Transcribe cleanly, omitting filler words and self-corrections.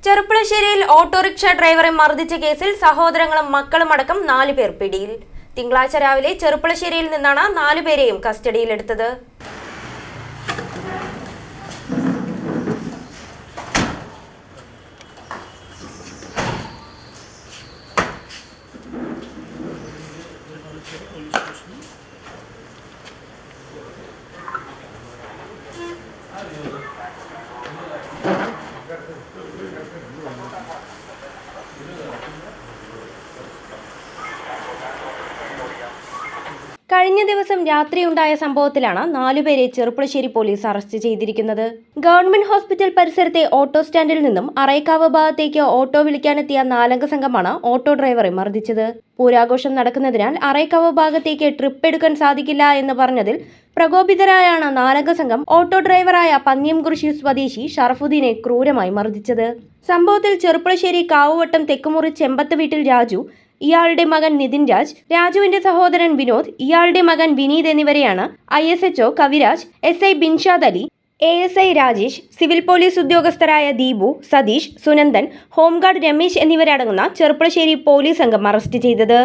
ചെറുപ്പുളശ്ശേരിയിൽ autorickshaw ഡ്രൈവറെ മർദ്ദിച്ച കേസിൽ സഹോദരങ്ങളും മക്കളുമടക്കം 4 പേർ പിടിയിൽ. തിങ്കളാഴ്ച രാവിലെ ചെറുപ്പുളശ്ശേരിയിൽ നിന്നാണ് 4 പേരെയും കസ്റ്റഡിയിലെടുത്തത്. കഴിഞ്ഞ ദിവസം രാത്രിയുണ്ടായ സംഭവത്തിലാണ് 4 പേരെ ചെറുപ്പുളശ്ശേരി പോലീസ് അറസ്റ്റ് ചെയ്തിരിക്കുന്നത്. ഗവൺമെന്റ് ഹോസ്പിറ്റൽ പരിസരത്തെ ഓട്ടോ സ്റ്റാൻഡിൽ നിന്നും അറേക്കാവ് ഭാഗത്തേക്ക് ഓട്ടോ വിളിക്കാനെത്തിയ 4 സംഘമാണ് ഓട്ടോ ഡ്രൈവറെ മർദ്ദിച്ചത്. പൂരാഘോഷം നടക്കുന്നതിനാൽ അറേക്കാവ് ഭാഗത്തേക്ക് ട്രിപ്പ് എടുക്കാൻ സാധിക്കില്ല എന്ന് പറഞ്ഞതിൽ പ്രകോപിതരായാണ് 4 സംഘം ഓട്ടോ ഡ്രൈവറായ പന്നിയംകുറിശി സ്വദേശി ഷറഫുദ്ദീനെ ക്രൂരമായി മർദ്ദിച്ചത്. സംഭവത്തിൽ ചെറുപ്പുളശ്ശേരി കാവുവട്ടം തെക്കുമുറി ചെമ്പത്ത് വീട്ടിൽ രാജു, ഇയാളുടെ മകൻ നിതിൻ രാജ്, രാജുവിന്റെ സഹോദരൻ വിനോദ്, ഇയാളുടെ മകൻ വിനീത് എന്നിവരെയാണ് ISHO Kaviraj, SI Binshad Ali, ASI Rajesh, civil police ഉദ്യോഗസ്ഥരായ ദീപു, സതീഷ്, സുനന്ദൻ, ഹോംഗാർഡ് രമേശ് എന്നിവരടങ്ങുന്ന ചെറുപ്പുളശ്ശേരി പോലീസ് സംഘം അറസ്റ്റ് ചെയ്തത്.